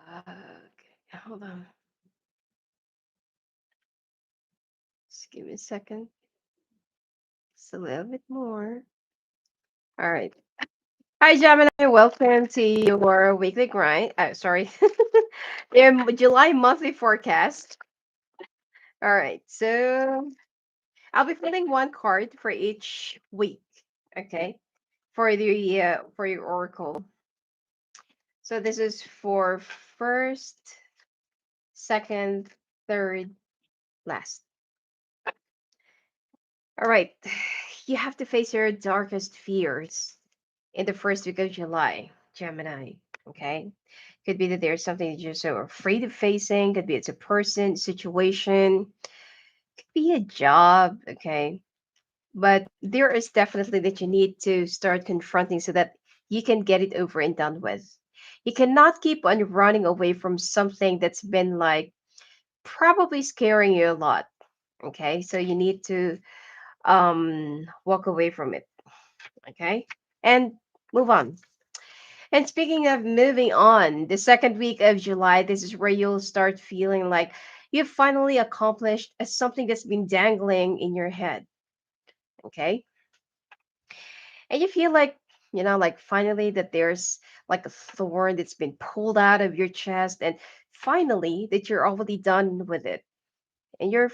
Okay, hold on. Just give me a second. Just a little bit more. All right. Hi, Gemini. Welcome to your weekly grind. Sorry, the July monthly forecast. All right. So I'll be putting one card for each week. Okay. For your oracle. So this is for first, second, third, last. All right. You have to face your darkest fears in the first week of July, Gemini. Okay. Could be that there's something that you're so afraid of facing. Could be it's a person, situation, could be a job. Okay. But there is definitely that you need to start confronting so that you can get it over and done with. You cannot keep on running away from something that's been like probably scaring you a lot. Okay. So you need to walk away from it. Okay. And move on. And speaking of moving on, the second week of July, this is where you'll start feeling like you've finally accomplished something that's been dangling in your head. Okay. And you feel like, like finally that there's like a thorn that's been pulled out of your chest, and finally that you're already done with it. And you're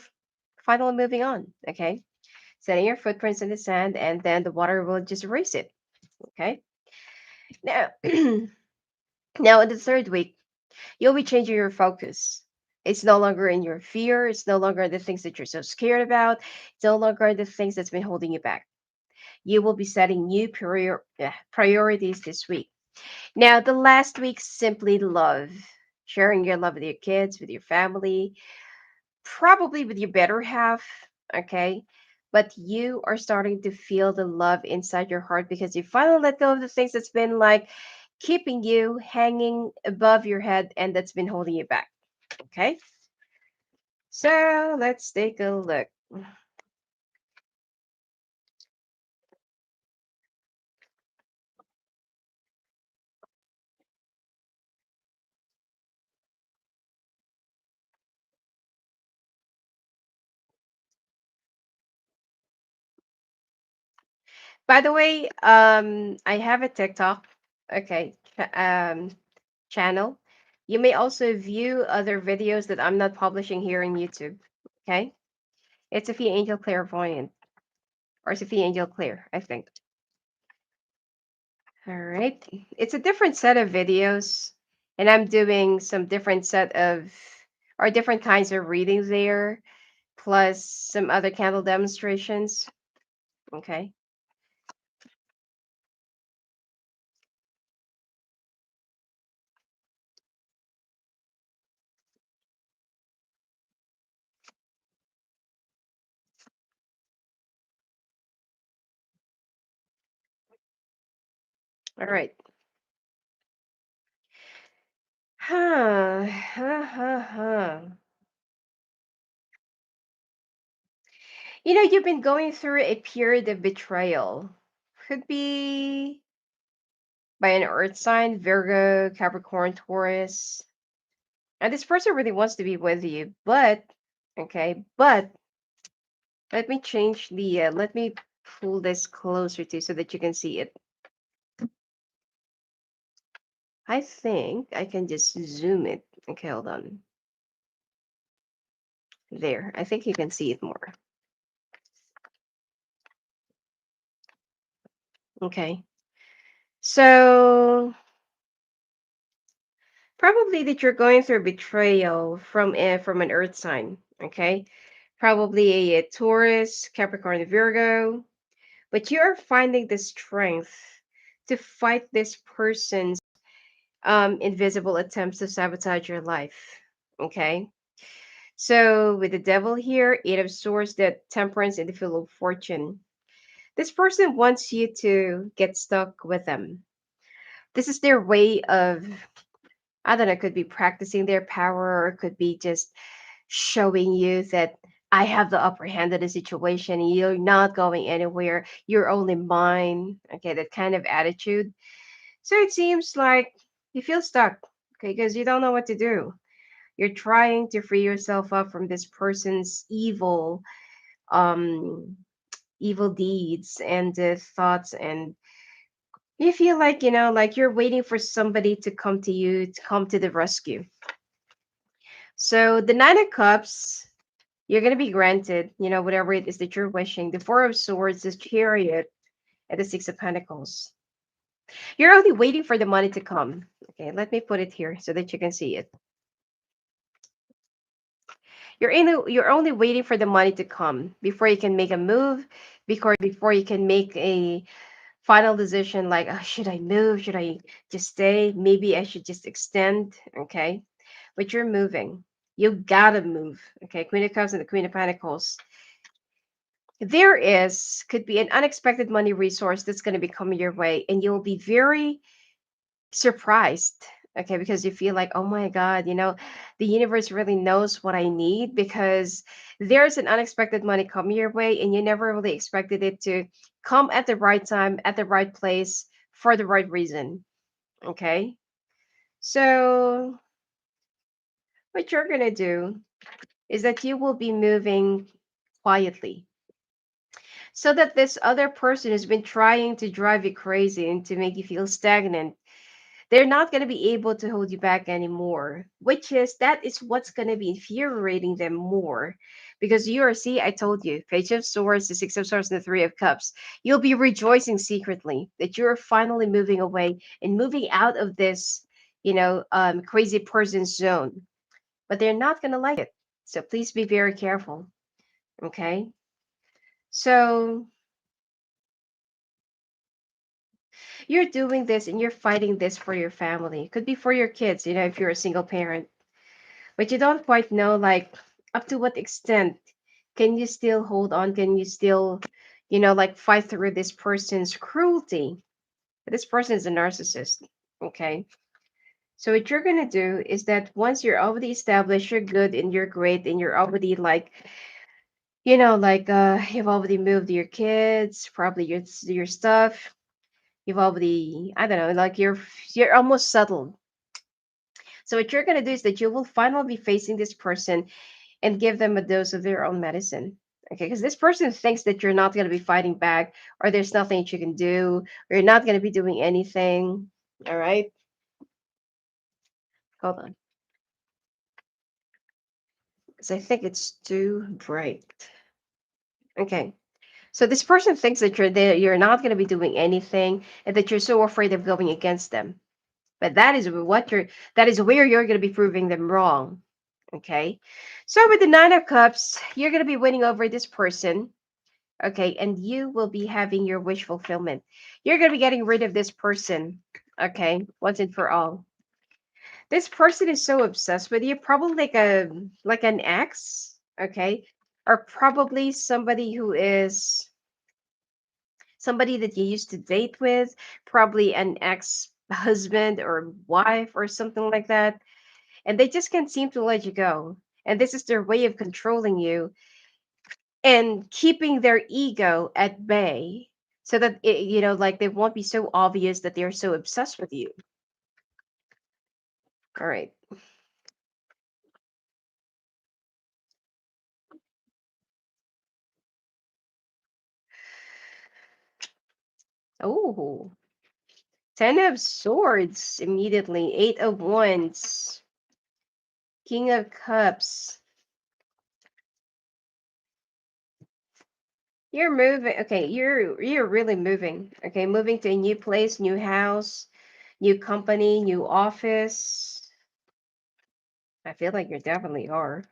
finally moving on. Okay. Setting your footprints in the sand, and then the water will just erase it. Okay. Now, now in the third week, you'll be changing your focus. It's no longer in your fear. It's no longer the things that you're so scared about. It's no longer the things that's been holding you back. You will be setting new priorities this week. Now, the last week, simply love. Sharing your love with your kids, with your family, probably with your better half. Okay. But you are starting to feel the love inside your heart because you finally let go of the things that's been like keeping you hanging above your head and that's been holding you back. Okay. So let's take a look. By the way, I have a TikTok, okay, channel. You may also view other videos that I'm not publishing here on YouTube. Okay, it's Sophia Angel Clairvoyant or Sophia Angel Claire, I think. All right, it's a different set of videos, and I'm doing some different set of or different kinds of readings there, plus some other candle demonstrations. Okay. All right. Huh. Huh. Huh. Huh. You've been going through a period of betrayal. Could be by an earth sign, Virgo, Capricorn, Taurus. And this person really wants to be with you, but let me change let me pull this closer to so that you can see it. I think I can just zoom it. Okay, hold on. There. I think you can see it more. Okay. So probably that you're going through betrayal from an earth sign, okay? Probably a Taurus, Capricorn, Virgo, but you're finding the strength to fight this person's invisible attempts to sabotage your life, okay? So with the devil here, eight of swords, that temperance and the wheel of fortune. This person wants you to get stuck with them. This is their way of, I don't know, could be practicing their power or it could be just showing you that I have the upper hand of the situation. You're not going anywhere. You're only mine. Okay, that kind of attitude. So it seems like you feel stuck Okay, because you don't know what to do. You're trying to free yourself up from this person's um, evil deeds and thoughts, and you feel like like you're waiting for somebody to come to you, to come to the rescue. So the Nine of Cups, you're gonna be granted, whatever it is that you're wishing. The Four of Swords, the Chariot, and the Six of Pentacles. You're only waiting for the money to come. Okay, let me put it here so that you can see it. You're only waiting for the money to come before you can make a move, before you can make a final decision like, oh, should I move? Should I just stay? Maybe I should just extend. Okay, but you're moving. You gotta move. Okay, Queen of Cups and the Queen of Pentacles. There is could be an unexpected money resource that's going to be coming your way, and you'll be very surprised. Okay, because you feel like, oh my God, the universe really knows what I need, because there's an unexpected money coming your way, and you never really expected it to come at the right time, at the right place, for the right reason. Okay, so what you're going to do is that you will be moving quietly, so that this other person who's been trying to drive you crazy and to make you feel stagnant, they're not going to be able to hold you back anymore, which is that is what's going to be infuriating them more, because you are, see, I told you, Page of Swords, the Six of Swords, and the Three of Cups. You'll be rejoicing secretly that you're finally moving away and moving out of this crazy person zone, but they're not going to like it, so please be very careful. Okay, so you're doing this and you're fighting this for your family. It could be for your kids, if you're a single parent, but you don't quite know, like, up to what extent can you still hold on? Can you still, like, fight through this person's cruelty? This person is a narcissist. Okay. So what you're gonna do is that once you're already established, you're good and you're great and you're already like, you've already moved your kids, probably your stuff. You've already, I don't know, like you're almost settled. So what you're gonna do is that you will finally be facing this person and give them a dose of their own medicine. Okay, because this person thinks that you're not gonna be fighting back, or there's nothing that you can do, or you're not gonna be doing anything. All right, hold on, because I think it's too bright. Okay. So this person thinks that you're there, you're not going to be doing anything, and that you're so afraid of going against them. But that is where you're going to be proving them wrong. Okay. So with the Nine of Cups, you're going to be winning over this person. Okay. And you will be having your wish fulfillment. You're going to be getting rid of this person. Okay. Once and for all. This person is so obsessed with you, probably like an ex. Okay. Or probably somebody that you used to date with, probably an ex husband or wife or something like that, and they just can't seem to let you go. And this is their way of controlling you and keeping their ego at bay, so that like, they won't be so obvious that they're so obsessed with you. All right. Oh, Ten of Swords immediately, Eight of Wands, King of Cups. You're moving. Okay, you're really moving. Okay, moving to a new place, new house, new company, new office. I feel like you definitely are.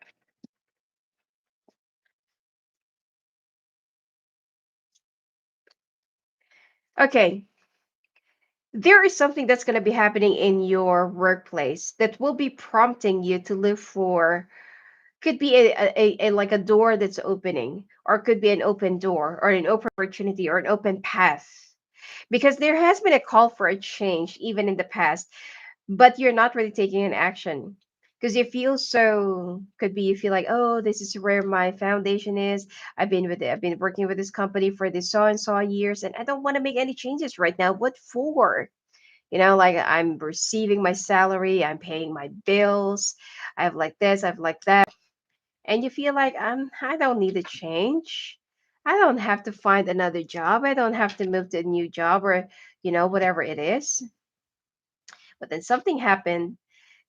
Okay, there is something that's going to be happening in your workplace that will be prompting you to look for, could be a like a door that's opening, or could be an open door, or an open opportunity, or an open path, because there has been a call for a change even in the past, but you're not really taking an action, because you feel so, could be you feel like, oh, this is where my foundation is. I've been working with this company for this so and so years, and I don't want to make any changes right now. What for? Like I'm receiving my salary, I'm paying my bills, I have like this, I have like that, and you feel like I don't need a change. I don't have to find another job. I don't have to move to a new job or whatever it is. But then something happened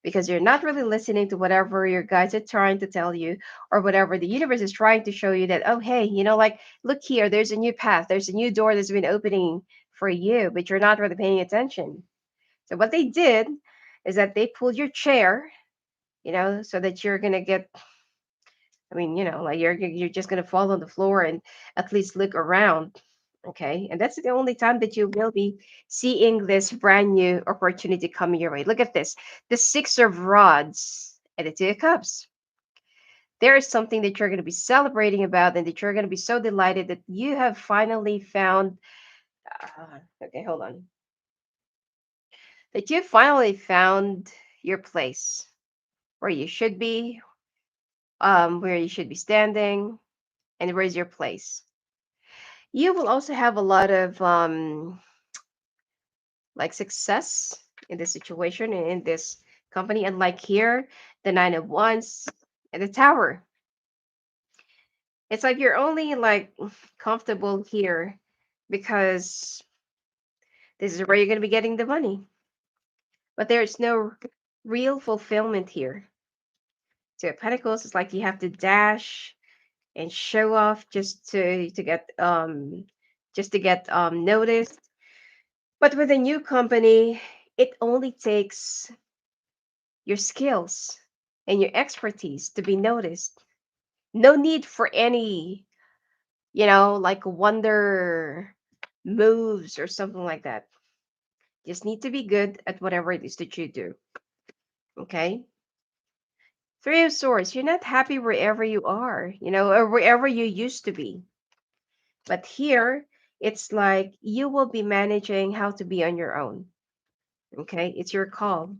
because you're not really listening to whatever your guides are trying to tell you or whatever the universe is trying to show you that, oh, hey, like, look here, there's a new path, there's a new door that's been opening for you, but you're not really paying attention. So what they did is that they pulled your chair, so that you're going to get, I mean, like you're just going to fall on the floor and at least look around. Okay. And that's the only time that you will be seeing this brand new opportunity coming your way. Look at this, the Six of Rods and the Two of Cups. There is something that you're going to be celebrating about and that you're going to be so delighted that you have finally found. Okay, hold on. That you finally found your place where you should be, where you should be standing, and where's your place. You will also have a lot of like success in this situation and in this company. And like here, the Nine of Wands and the Tower. It's like you're only like comfortable here because this is where you're going to be getting the money. But there's no real fulfillment here. So Pentacles is like you have to dash and show off just to get noticed. But with a new company, it only takes your skills and your expertise to be noticed. No need for any, like wonder moves or something like that. Just need to be good at whatever it is that you do. Okay? Three of Swords, you're not happy wherever you are, or wherever you used to be. But here, it's like you will be managing how to be on your own. Okay? It's your call.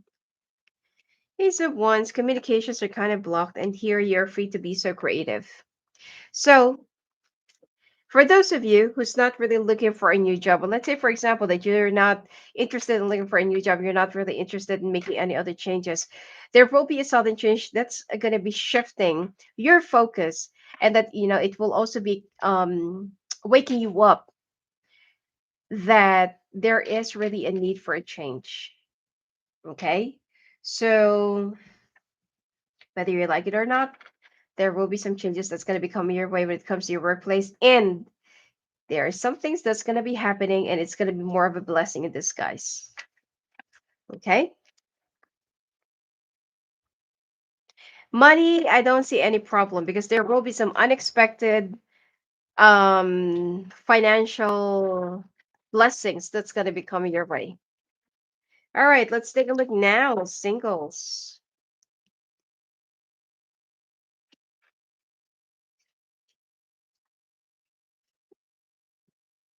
Ace of Wands, communications are kind of blocked, and here you're free to be so creative. So, for those of you who's not really looking for a new job, well, let's say, for example, that you're not interested in looking for a new job, you're not really interested in making any other changes, there will be a sudden change that's going to be shifting your focus, and that, it will also be waking you up that there is really a need for a change. Okay? So, whether you like it or not, there will be some changes that's going to be coming your way when it comes to your workplace. And there are some things that's going to be happening, and it's going to be more of a blessing in disguise. Okay? Money, I don't see any problem because there will be some unexpected financial blessings that's going to be coming your way. All right, let's take a look now. Singles.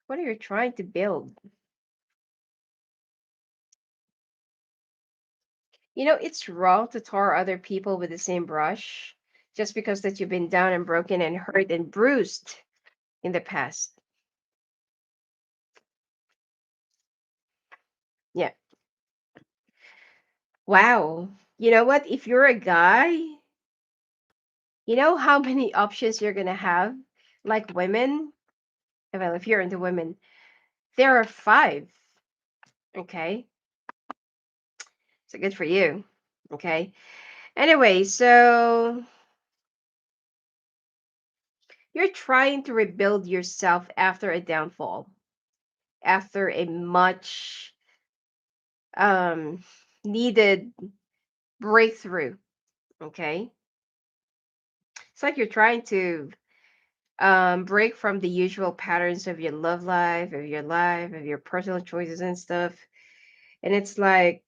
What are you trying to build? It's wrong to tar other people with the same brush just because that you've been down and broken and hurt and bruised in the past. Yeah. Wow. You know what? If you're a guy, you know how many options you're going to have? Like women? Well, if you're into women, there are five. Okay. So good for you. Okay. Anyway, so you're trying to rebuild yourself after a downfall, after a much um needed breakthrough. Okay. It's like you're trying to break from the usual patterns of your love life, of your personal choices and stuff. And it's like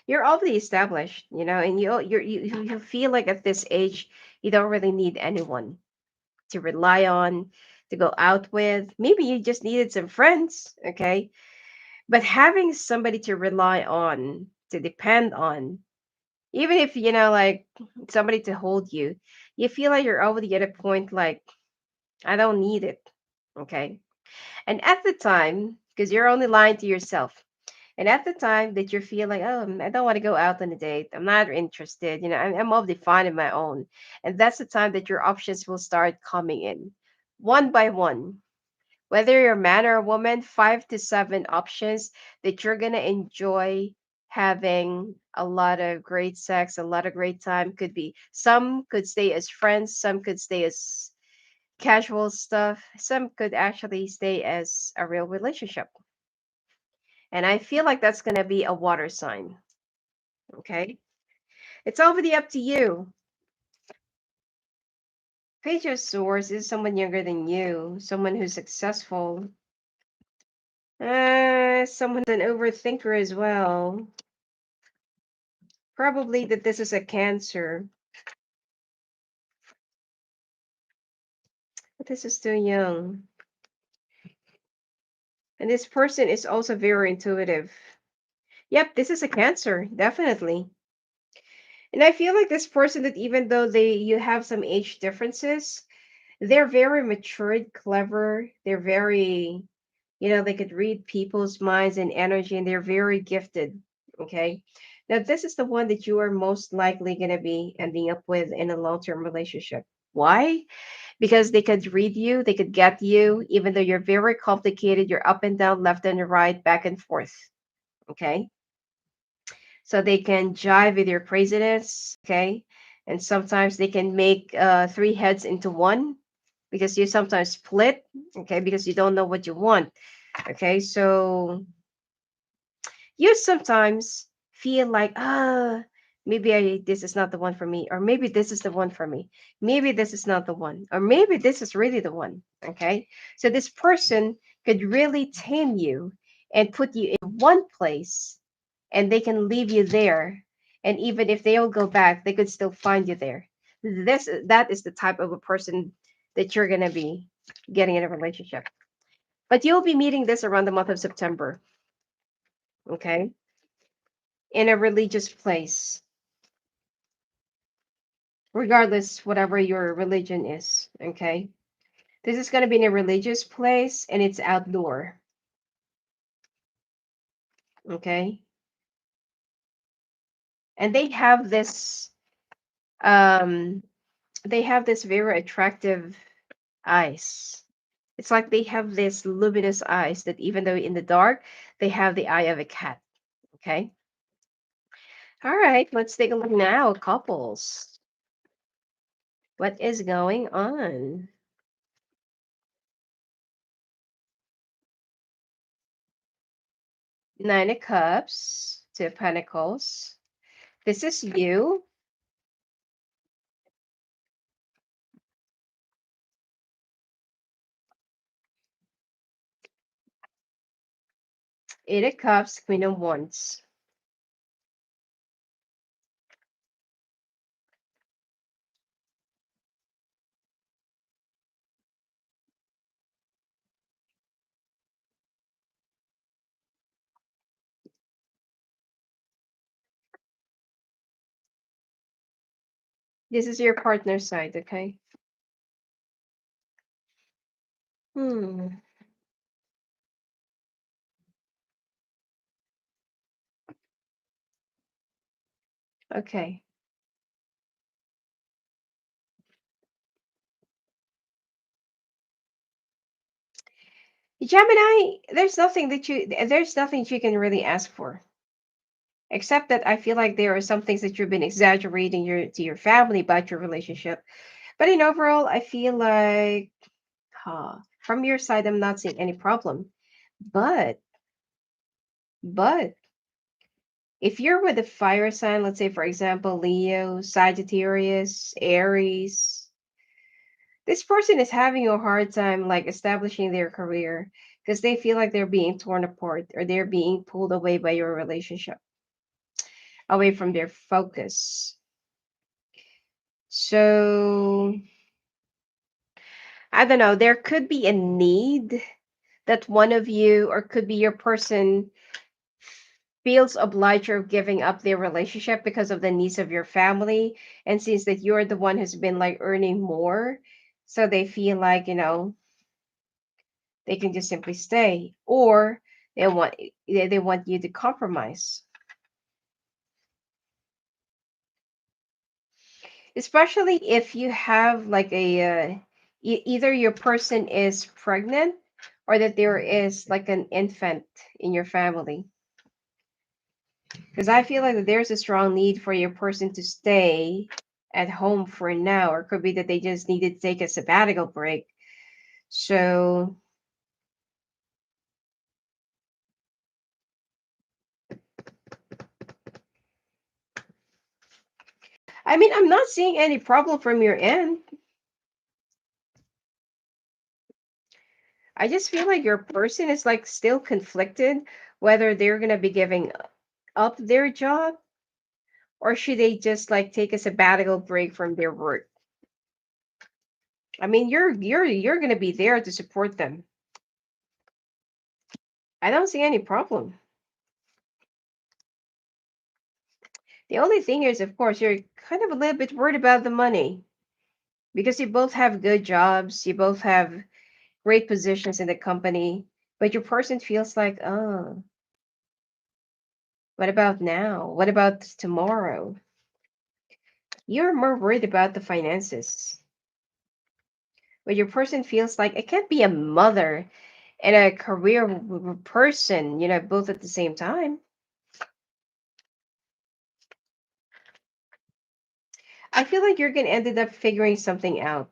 you're already established, and you feel like at this age you don't really need anyone to rely on, to go out with. Maybe you just needed some friends, okay? But having somebody to rely on, to depend on, even if like somebody to hold you, you feel like you're already at a point like I don't need it, okay? And at the time, because you're only lying to yourself. And at the time that you feel like, oh, I don't want to go out on a date, I'm not interested, I'm already fine on my own. And that's the time that your options will start coming in one by one. Whether you're a man or a woman, 5 to 7 options that you're going to enjoy having a lot of great sex, a lot of great time. Could be some could stay as friends, some could stay as casual stuff, some could actually stay as a real relationship. And I feel like that's going to be a water sign. Okay. It's already up to you. Page of Swords is someone younger than you, someone who's successful, someone who's an overthinker as well. Probably that this is a Cancer, but this is still young. And this person is also very intuitive. Yep, this is a Cancer, definitely. And I feel like this person that even though you have some age differences, they're very matured, clever. They're very, they could read people's minds and energy, and they're very gifted. Okay. Now, this is the one that you are most likely going to be ending up with in a long term relationship. Why? Because they could read you, they could get you, even though you're very complicated, you're up and down, left and right, back and forth. Okay. So they can jive with your craziness. Okay. And sometimes they can make three heads into one because you sometimes split. Okay. Because you don't know what you want. Okay. So you sometimes feel like, maybe this is not the one for me, or maybe this is the one for me. Maybe this is not the one, or maybe this is really the one. Okay. So this person could really tame you and put you in one place, and they can leave you there. And even if they'll go back, they could still find you there. That is the type of a person that you're gonna be getting in a relationship. But you'll be meeting this around the month of September. Okay. In a religious place, regardless whatever your religion is. Okay, this is going to be in a religious place and it's outdoor. Okay, and um they have this very attractive eyes. It's like they have this luminous eyes that even though in the dark they have the eye of a cat. Okay, all right, let's take a look now. Couples, what is going on? Nine of Cups, Two of Pentacles. This is you. Eight of Cups, Queen of Wands. This is your partner side, okay? Hmm. Okay. Gemini, there's nothing that you can really ask for. Except that I feel like there are some things that you've been exaggerating to your family about your relationship. But in overall, I feel like from your side, I'm not seeing any problem. But but if you're with a fire sign, let's say for example, Leo, Sagittarius, Aries, this person is having a hard time like establishing their career because they feel like they're being torn apart or they're being pulled away by your relationship, away from their focus. So I don't know, there could be a need that one of you, or could be your person, feels obliged of giving up their relationship because of the needs of your family, and since that you're the one who's been like earning more, so they feel like they can just simply stay. Or They want they want you to compromise, especially if you have like either your person is pregnant or that there is like an infant in your family. Because I feel like that there's a strong need for your person to stay at home for now, or it could be that they just needed to take a sabbatical break. So, I mean, I'm not seeing any problem from your end. I just feel like your person is like still conflicted whether they're going to be giving up their job or should they just like take a sabbatical break from their work. I mean, you're going to be there to support them. I don't see any problem. The only thing is, of course, you're kind of a little bit worried about the money because you both have good jobs, you both have great positions in the company, but your person feels like, oh, what about now? What about tomorrow? You're more worried about the finances. But your person feels like it can't be a mother and a career person, both at the same time. I feel like you're going to ended up figuring something out.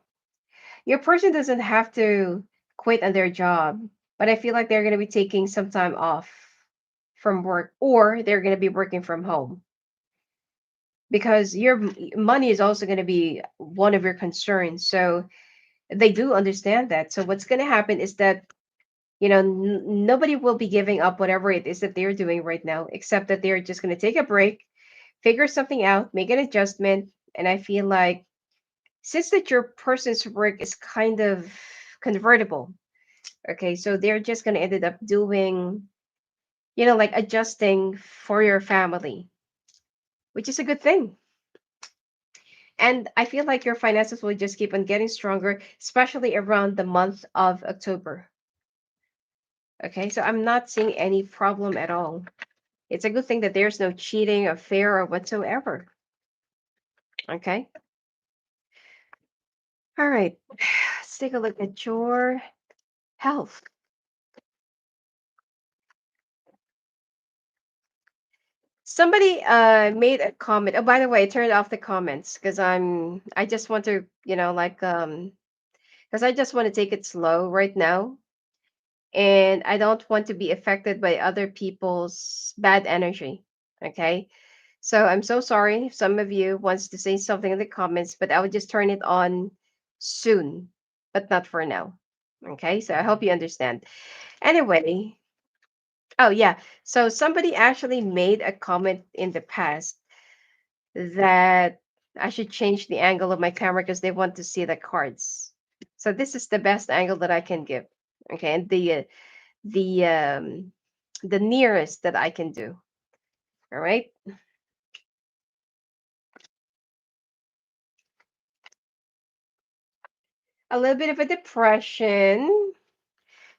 Your person doesn't have to quit on their job, but I feel like they're going to be taking some time off from work or they're going to be working from home because your money is also going to be one of your concerns. So they do understand that. So what's going to happen is that nobody will be giving up whatever it is that they're doing right now, except that they're just going to take a break, figure something out, make an adjustment. And I feel like since that your person's work is kind of convertible, okay, so they're just going to end up doing, like adjusting for your family, which is a good thing. And I feel like your finances will just keep on getting stronger, especially around the month of October. Okay, so I'm not seeing any problem at all. It's a good thing that there's no cheating, affair, or whatsoever. Okay. All right. Let's take a look at your health. Somebody made a comment. Oh, by the way, I turned off the comments because I just want to, because I just want to take it slow right now. And I don't want to be affected by other people's bad energy. Okay. So I'm so sorry if some of you wants to say something in the comments, but I will just turn it on soon, but not for now. Okay, so I hope you understand. Anyway, oh yeah, so somebody actually made a comment in the past that I should change the angle of my camera because they want to see the cards. So this is the best angle that I can give. Okay, and the the nearest that I can do. All right. A little bit of a depression.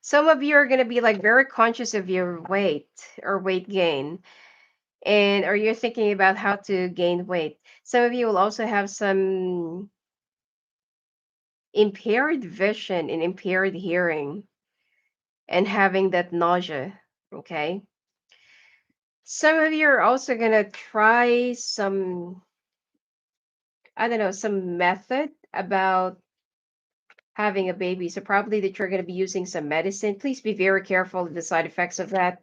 Some of you are going to be like very conscious of your weight or weight gain, and or you're thinking about how to gain weight. Some of you will also have some impaired vision and impaired hearing and having that nausea. Okay. Some of you are also going to try some, I don't know, some method about having a baby. So probably that you're going to be using some medicine. Please be very careful of the side effects of that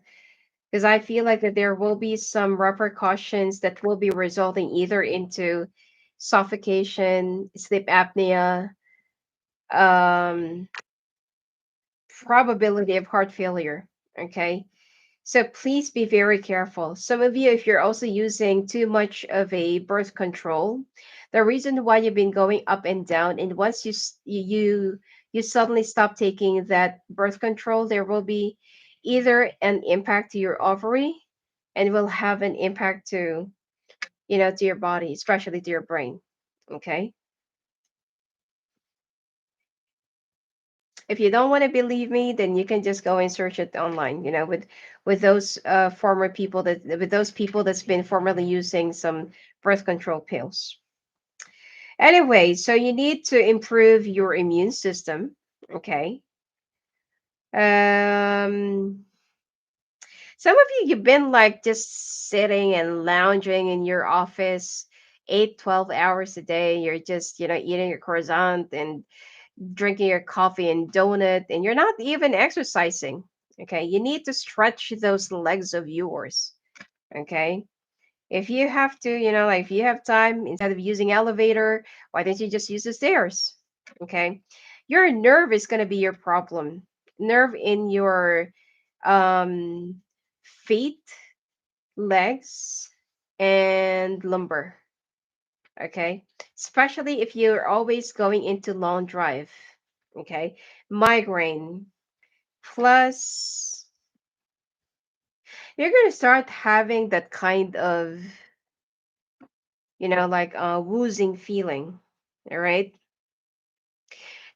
because I feel like that there will be some repercussions that will be resulting either into suffocation, sleep apnea, um, probability of heart failure. Okay. So please be very careful. Some of you, if you're also using too much of a birth control, the reason why you've been going up and down, and once you suddenly stop taking that birth control, there will be either an impact to your ovary, and will have an impact to to your body, especially to your brain. Okay, If you don't want to believe me, then you can just go and search it online. With those former people with those people that's been formerly using some birth control pills. Anyway, so you need to improve your immune system. Okay. Um, some of you, you've been like just sitting and lounging in your office 8, 12 hours a day. You're just, eating your croissant and drinking your coffee and donut, and you're not even exercising. Okay. You need to stretch those legs of yours. Okay. If you have to, like if you have time, instead of using elevator, why don't you just use the stairs? Okay. Your nerve is going to be your problem. Nerve in your feet, legs, and lumbar. Okay. Especially if you're always going into long drive. Okay. Migraine. Plus, you're going to start having that kind of, like woozing feeling. All right.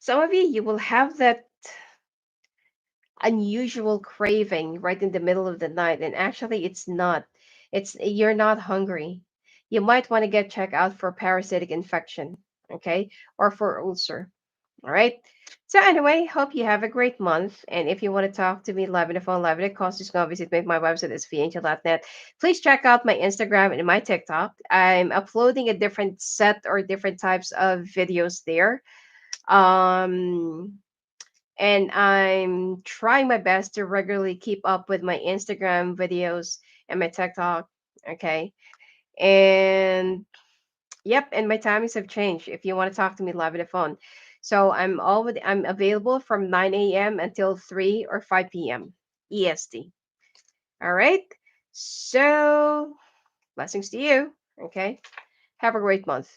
Some of you, you will have that unusual craving right in the middle of the night. And actually, it's not. You're not hungry. You might want to get checked out for parasitic infection. Okay. Or for ulcer. All right. So anyway, hope you have a great month. And if you want to talk to me live on the phone, live in the call, just go visit my website at sophiaclaireangel.net. Please check out my Instagram and my TikTok. I'm uploading a different set or different types of videos there. Um, and I'm trying my best to regularly keep up with my Instagram videos and my TikTok. Okay. And yep, and my timings have changed if you want to talk to me live on the phone. So I'm available from 9 a.m. until 3 or 5 p.m. EST. All right. So blessings to you. Okay. Have a great month.